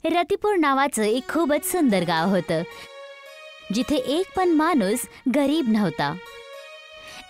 रतिपूर नावाचं एक खूपच सुंदर गाव होतं, जिथे एक पण माणूस गरीब नव्हता.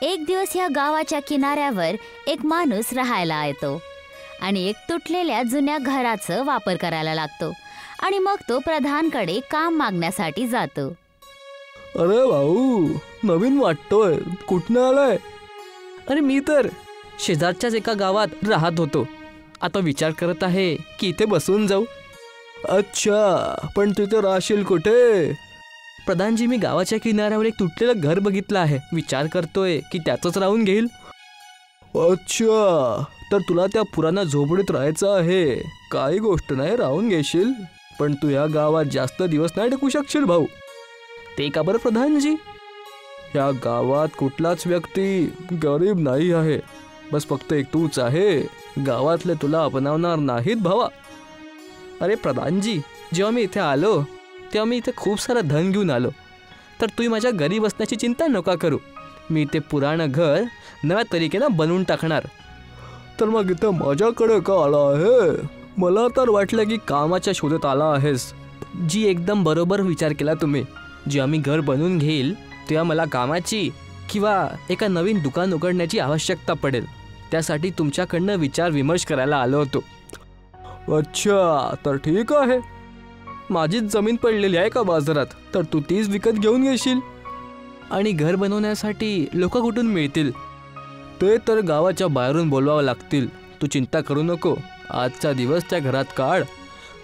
एक दिवस या गावाच्या किनाऱ्यावर एक माणूस राहायला येतो आणि एक तुटलेल्या जुन्या घराचा वापर करायला लागतो आणि मग तो प्रधानकडे काम मागण्यासाठी जातो. अरे भाऊ, नवीन वाटतोय, कुठनं आलाय? अरे मी तर शेजारच्याच एका गावात राहत होतो. आता विचार करत आहे की इथे बसून जाऊ. अच्छा, पण तिथे राहशील कुठे? प्रधानजी, मी गावाच्या किनाऱ्यावर एक तुटलेलं घर बघितलं आहे. विचार करतोय की त्यातच राहून घेईल. अच्छा, तर तुला त्या पुराणा झोपडीत राहायचं आहे. काही गोष्ट नाही, राहून घेशील, पण तू या गावात जास्त दिवस नाही टिकू शकशील भाऊ. ते का बरं प्रधानजी? या गावात कुठलाच व्यक्ती गरीब नाही आहे. बस फक्त एक तूच आहे. गावातले तुला अपनावणार नाहीत भावा. अरे प्रधानजी, जेव्हा मी इथे आलो तेव्हा मी इथे खूप सारं धन घेऊन आलो, तर तुम्ही माझ्या घरी बसण्याची चिंता नका करू. मी ते पुराणं घर नव्या तरीकेनं बनवून टाकणार. तर मग इथं माझ्याकडे का आला आहे? मला तर वाटलं की कामाच्या शोधात आला आहेस. जी, एकदम बरोबर विचार केला तुम्ही. जेव्हा मी घर बनवून घेईल तेव्हा मला कामाची किंवा एका नवीन दुकान उघडण्याची आवश्यकता पडेल. त्यासाठी तुमच्याकडनं विचार विमर्श करायला आलो होतो. अच्छा, तर ठीक आहे. माझीच जमीन पडलेली आहे का बाजारात, तर तू तीच विकत घेऊन घेशील. आणि घर बनवण्यासाठी लोक कुठून मिळतील? ते तर गावाच्या बाहेरून बोलवावं लागतील. तू चिंता करू नको. आजचा दिवस त्या घरात काढ.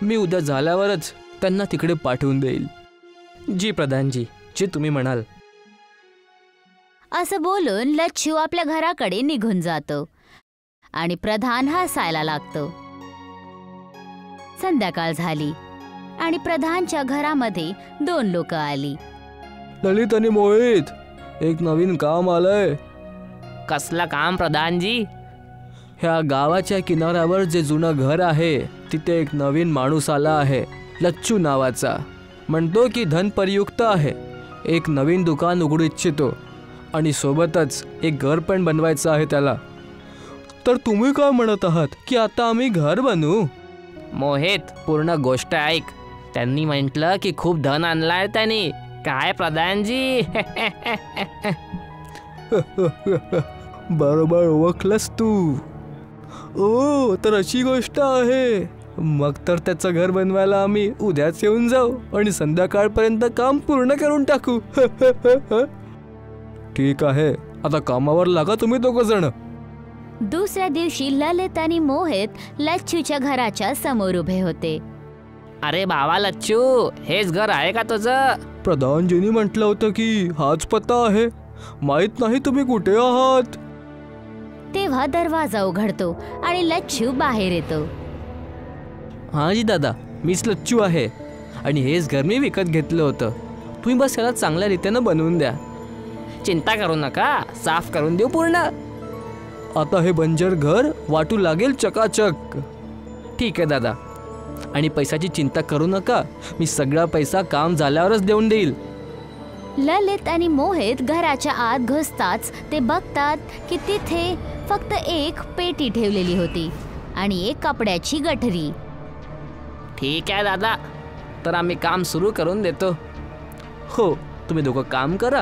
मी उद्या झाल्यावरच त्यांना तिकडे पाठवून देईल. जी प्रधानजी, जे तुम्ही म्हणाल. असं बोलून लच्छू आपल्या घराकडे निघून जातो आणि प्रधान हसायला लागतो. संध्याकाळ झाली आणि प्रधानच्या घरामध्ये 2 लोक आली. ललित आणि मोहित, एक नवीन काम आलंय. कसलं काम प्रधानजी? ह्या गावाच्या किनाऱ्यावर जे जुनं घर आहे तिथे एक नवीन माणूस आला आहे, लच्छू नावाचा. म्हणतो की धनपर्युक्त आहे, एक नवीन दुकान उघडू इच्छितो आणि सोबतच एक घर पण बनवायचं आहे त्याला. तर तुम्ही काय म्हणत आहात की आता आम्ही घर बनवू? मोहित, पूर्ण गोष्ट ऐक. त्यांनी म्हटलं की खूप धन आणलाय त्यांनी. काय प्रधानजी? बरोबर ओळखलंस तू. ओ, तर अशी गोष्ट आहे. मग तर त्याचं घर बनवायला आम्ही उद्याच येऊन जाऊ आणि संध्याकाळपर्यंत काम पूर्ण करून टाकू. ठीक आहे, आता कामावर लागा तुम्ही 2 जण. दुसऱ्या दिवशी ललित आणि मोहित लच्छूच्या घराच्या समोर उभे होते. अरे बाबा लच्छू, हेच घर आहे का तुझं? प्रधानजींनी म्हटलं होतं की हाच पत्ता आहे. माहित नाही तुम्ही कुठे आहात. तेव्हा दरवाजा उघडतो आणि लच्छू बाहेर येतो. हां जी दादा, मीच लच्छू आहे आणि हेच घर मी विकत घेतलं होतं. तुम्ही बस याला चांगल्या रीतीनं बनवून द्या. चिंता करू नका, साफ करून देऊ पूर्ण. आता हे बंजर घर वाटू लागेल चकाचक. ठीक आहे दादा, आणि पैशाची चिंता करू नका. मी सगळा पैसा काम झाल्यावरच देऊन देईल. ललित आणि मोहित घराच्या आत घुसताच ते बघतात की तिथे फक्त एक पेटी ठेवलेली होती आणि एक कपड्याची गठरी. ठीक आहे दादा, तर आम्ही काम सुरू करून देतो. हो, तुम्ही दोघं काम करा.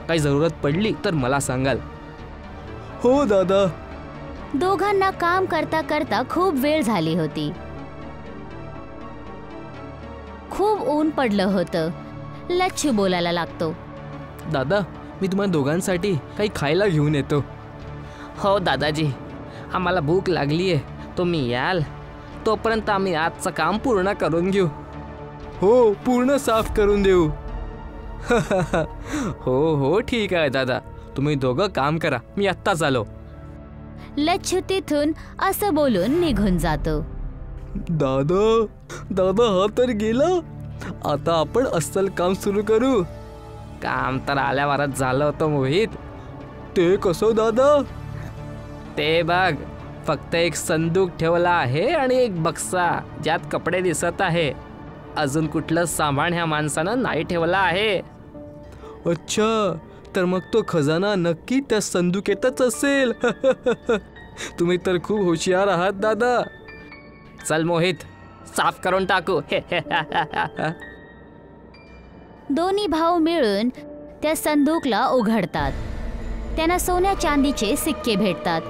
काही जरूरत पडली तर मला सांगाल. हो दादा. दोघांना काम करता करता खूप वेळ झाली होती. खूप ऊन पडलं होतं. लच्छू बोलायला लागतो. दादा, मी तुम्हाला दोघांसाठी काही खायला घेऊन येतो. हो दादाजी, आम्हाला भूक लागली आहे. तुम्ही याल तोपर्यंत आम्ही आजचं काम पूर्ण करून घेऊ. हो, पूर्ण साफ करून देऊ. हो हो, ठीक आहे दादा, तुम्ही दोघं काम करा. मी आत्ताच आलो. लच्छू तिथून असं बोलून निघून जातो. दादा, दादा हा तर गेला. आता आपण अस्सल काम सुरू करू. काम तर आल्यावरच झालं होतं मोहित. ते कसं दादा? ते बघ, फक्त एक संदूक ठेवला आहे आणि एक बक्सा ज्यात कपडे दिसत आहे. अजून कुठलं सामान ह्या माणसानं नाही ठेवला आहे. अच्छा, तर मग तो खजाना नक्की त्या संदुकेतच असेल. तुम्ही तर खूप हुशार आहात दादा. चल मोहित, साफ करून टाकू. दोन्ही भाऊ मिळून त्या संदूकला उघडतात. त्यांना सोन्या चांदीचे सिक्के भेटतात.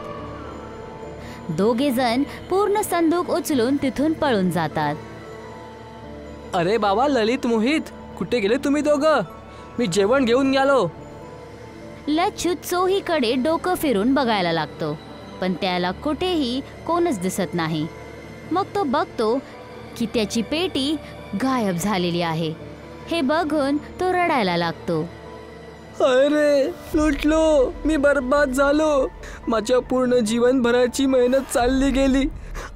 दोघे जण पूर्ण संदूक उचलून तिथून पळून जातात. अरे बाबा ललित मोहित, कुठे गेले तुम्ही दोघं? मी जेवण घेऊन गेलो. लच्छू चोहीकडे डोकं फिरून बघायला लागतो, पण त्याला कुठेही कोणच दिसत नाही. मग तो बघतो की त्याची पेटी गायब झालेली आहे. हे बघून तो रडायला लागतो. अरे लुटलो, मी बर्बाद झालो. माझ्या पूर्ण जीवनभराची मेहनत चालली गेली.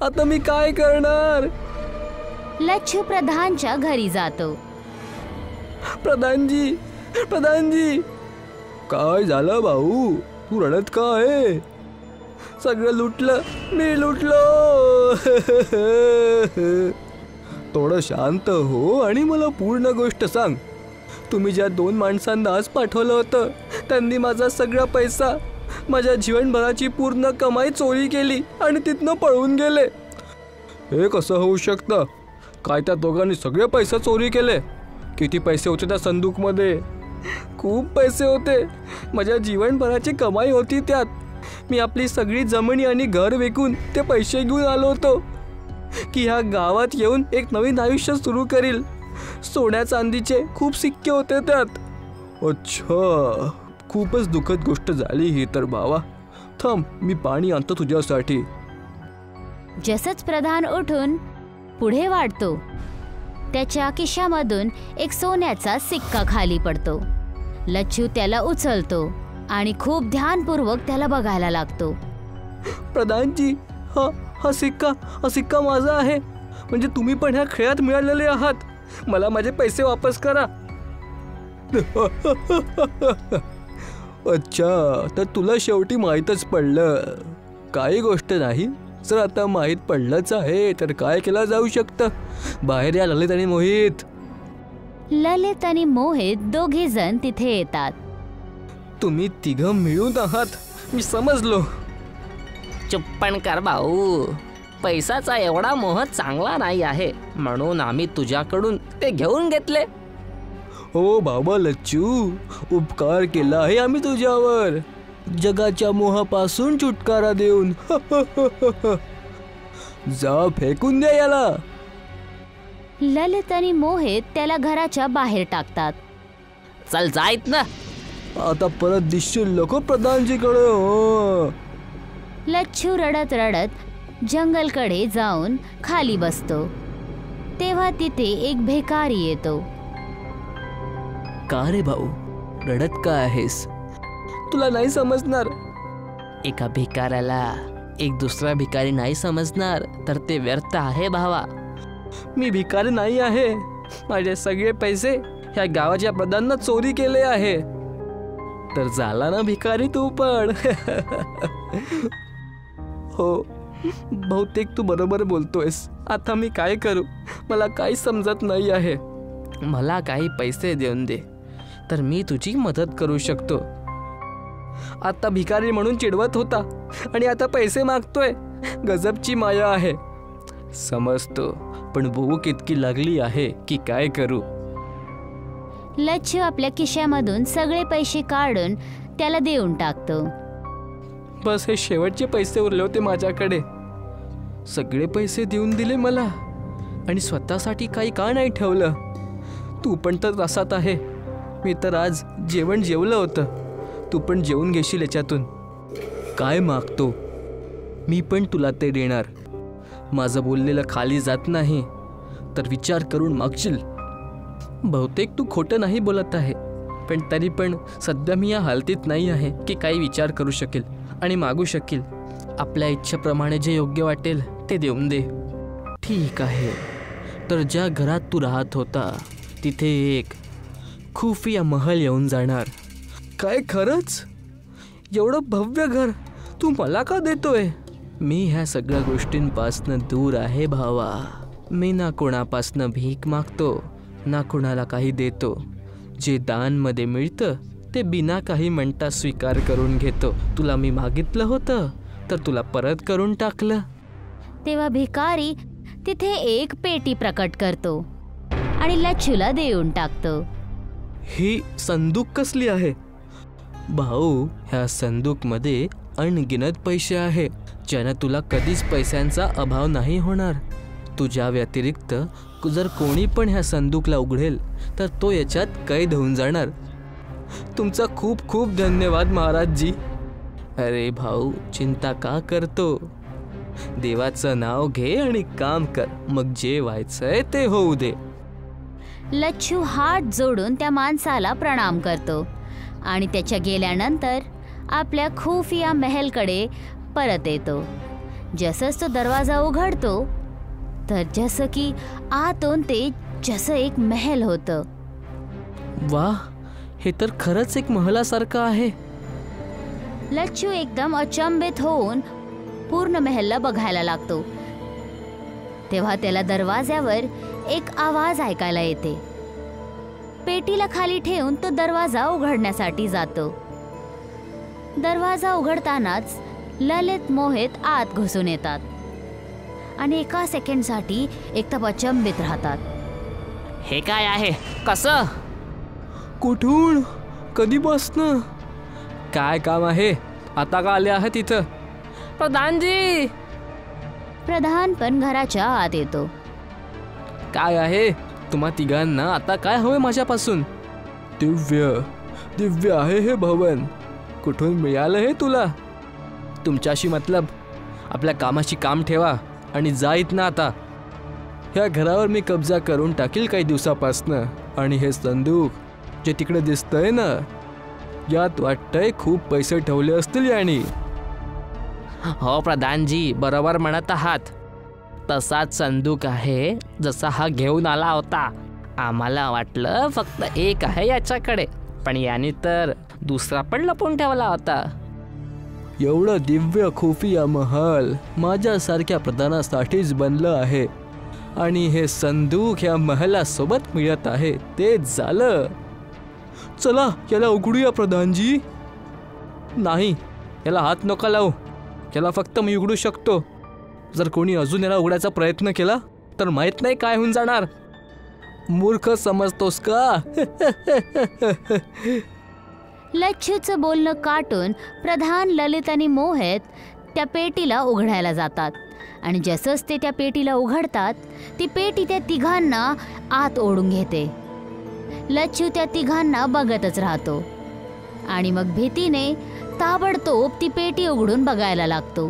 आता मी काय करणार? लच्छू प्रधानच्या घरी जातो. प्रधानजी, प्रधानजी. काय झालं भाऊ, तू रडत का आहे? सगळं लुटलं, मी लुटलो. थोडं शांत हो आणि मला पूर्ण गोष्ट सांग. तुम्ही ज्या 2 माणसांना आज पाठवलं होतं, त्यांनी माझा सगळा पैसा, माझ्या जीवनभराची पूर्ण कमाई चोरी केली आणि तिथनं पळून गेले. हे कसं होऊ शकतं? काय त्या दोघांनी सगळे पैसे चोरी केले? किती पैसे होते त्या संदूकमध्ये? खूप पैसे होते. माझ्या जीवनभराची कमाई होती त्यात. मी आपली सगळी जमिनी आणि घर विकून ते पैसे घेऊन आलो होतो की ह्या गावात येऊन एक नवीन आयुष्य सुरू करील. सोन्या चांदीचे खूप सिक्के होते त्यात. अच्छा, खूपच दुःखद गोष्ट झाली ही तर भावा. थांब, मी पाणी आणतो तुझ्यासाठी. जसंच प्रधान उठून पुढे वाढतो, त्याच्या खिशामधून एक सोन्याचा सिक्का खाली पडतो. लच्छू त्याला उचलतो आणि खूप ध्यानपूर्वक त्याला बघायला लागतो. प्रधानजी, हा सिक्का माझा आहे. म्हणजे तुम्ही पण ह्या खेळात मिळालेले आहात. मला माझे पैसे वापस करा. अच्छा, तर तुला शेवटी माहीतच पडलं. काही गोष्ट नाही. जर आता माहीत पडलंच आहे तर काय केलं जाऊ शकतं? बाहेर या ललित आणि मोहित. ललित आणि मोहित दोघे जण तिथे येतात. तुम्ही तिघं मिळून आहात, मी समजलो. चुप्पण कर भाऊ. पैसाचा एवढा मोह चांगला नाही आहे, म्हणून आम्ही तुझ्याकडून ते घेऊन घेतले. हो बाबा लच्छू, उपकार केला आहे आम्ही तुझ्यावर, जगाच्या मोहापासून छुटकारा देऊन. जा, फेकून द्या याला. ललित आणि मोहित त्याला घराच्या बाहेर टाकतात. चल जायत ना. आता परत दिसशील लोक प्रधानजीकडे. हो. लच्छू रडत रडत जंगलकडे जाऊन खाली बसतो. तेव्हा तिथे एक भिकारी येतो. का रे भाऊ, रडत का आहेस? तुला नाही समजणार. एका भिकाऱ्याला एक दुसरा भिकारी नाही समजणार तर ते व्यर्थ आहे भावा. मी भिकारी नाही आहे. माझे सगळे पैसे ह्या गावाच्या प्रधानांना चोरी केले आहे. तर झाला ना भिकारी तू पण. हो, बहुतेक तू बरोबर बोलतोयस. आता मी काय करू, मला काही समजत नाही आहे. मला काही पैसे देऊन दे तर मी तुझी मदत करू शकतो. आता भिकारी म्हणून चिडवत होता आणि आता पैसे मागतोय. गजबची माया आहे. समजतो, पण भूक इतकी लागली आहे की काय करू. लच्छू आपल्या खिशामधून सगळे पैसे काढून त्याला देऊन टाकतो. बस हे शेवटचे पैसे उरले होते माझ्याकडे. सगळे पैसे देऊन दिले मला आणि स्वतःसाठी काही का नाही ठेवलं? तू पण तर त्रासात आहे. मी तर आज जेवण जेवलं होतं. तू पण जेवून घेशील याच्यातून. काय मागतो मी पण तुला ते देणार. माझं बोललेलं खाली जात नाही, तर विचार करून मागशील. बहुतेक तू खोटं नाही बोलत आहे, पण तरी पण सध्या मी या हालतीत नाही आहे की काही विचार करू शकेल आणि मागू शकेल. आपल्या इच्छेप्रमाणे जे योग्य वाटेल ते देऊन दे. ठीक आहे, तर ज्या घरात तू राहत होता तिथे एक खुफिया महल येऊन जाणार. काय खरंच? एवढं भव्य घर तू मला का देतोय? मी ह्या सगळ्या गोष्टींपासनं दूर आहे भावा. मी ना कोणापासनं भीक मागतो ना कोणाला काही देतो. जे दानमध्ये मिळतं ते बिना काही म्हणता स्वीकार करून घेतो. तुला मी मागितलं होतं तर तुला परत करून टाकलं. तेव्हा भिकारी तिथे एक पेटी प्रकट करतो आणि लच्छूला देऊन टाकतो. ही संदूक कसली आहे? भाऊ, ह्या संदूकमध्ये अनगिनत पैसे आहे, ज्यानं तुला कधीच पैशांचा अभाव नाही होणार. तुझ्या व्यतिरिक्त जर कोणी पण ह्या संदूकला उघडेल तर तो याच्यात कैद होऊन जाणार. तुमचा खूप खूप धन्यवाद महाराजजी. अरे भाऊ, चिंता का करतो? देवाचं नाव घे आणि काम कर, मग जे व्हायचंय ते होऊ दे. लच्छू हात जोडून त्या माणसाला प्रणाम करतो आणि त्याच्या गेल्यानंतर आपल्या खुफिया महलकडे परत येतो. जसंच तो दरवाजा उघडतो तर जसं की आतून ते जसं एक महल होतं. वाह, हे तर खरंच एक महलासारखं आहे. लच्छू एकदम अचंबित होऊन पूर्ण महलला बघायला लागतो. तेव्हा त्याला दरवाज्यावर एक आवाज ऐकायला येते. पेटीला खाली ठेवून तो दरवाजा उघडण्यासाठी जातो. दरवाजा उघडतानाच ललित मोहित आत घुसून येतात आणि एका सेकंडसाठी एकदम अचंबित राहतात. हे काय आहे? कसं? कुठून? कधीपासनं? काय काम आहे? आता का आले आहात इथं? प्रधानजी! प्रधान पण घराच्या आत येतो. काय आहे? तुम्हा तिघांना आता काय हवंय माझ्यापासून? दिव्य दिव्य आहे हे भवन. कुठून मिळालं हे तुला? तुमच्याशी मतलब? आपल्या कामाशी काम ठेवा आणि जा इथनं आता. ह्या घरावर मी कब्जा करून टाकील काही दिवसापासनं. आणि हे संदूक जे तिकडे दिसतंय ना, यात वाटतंय खूप पैसे ठेवले असतील यानी. हो प्रधानजी, बरोबर म्हणत आहात. तसाच संदूक आहे जसा हा घेऊन आला होता. आम्हाला वाटलं फक्त एक आहे याच्याकडे, पण याने तर दुसरा पण लपवून ठेवला होता. एवढं दिव्य खुफिया महल माझ्यासारख्या प्रधानासाठीच बनलं आहे आणि हे संदूक या महलासोबत मिळत आहे. तेच झालं. चला याला उघडूया प्रधानजी. नाही, याला हात नका लावू. याला फक्त मी उघडू शकतो. जर कोणी अजून याला उघडायचा प्रयत्न केला तर माहित नाही काय होऊन जाणार. मूर्ख समजतोस का? लच्छूचं बोलणं काटून प्रधान, ललित आणि मोहित त्या पेटीला उघडायला जातात आणि जसंच ते त्या पेटीला उघडतात ती पेटी त्या तिघांना आत ओढून घेते. लच्छू त्या तिघांना बघतच राहतो आणि मग भीतीने ताबडतोब ती पेटी उघडून बघायला लागतो.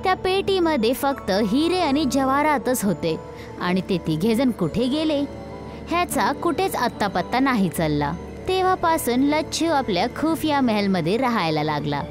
त्या पेटीमध्ये फक्त हिरे आणि जवाहरातच होते आणि ते तिघेजण कुठे गेले ह्याचा कुठेच आत्तापत्ता नाही चालला. तेव्हापासून लच्छू आपल्या खुफिया महलमध्ये राहायला लागला.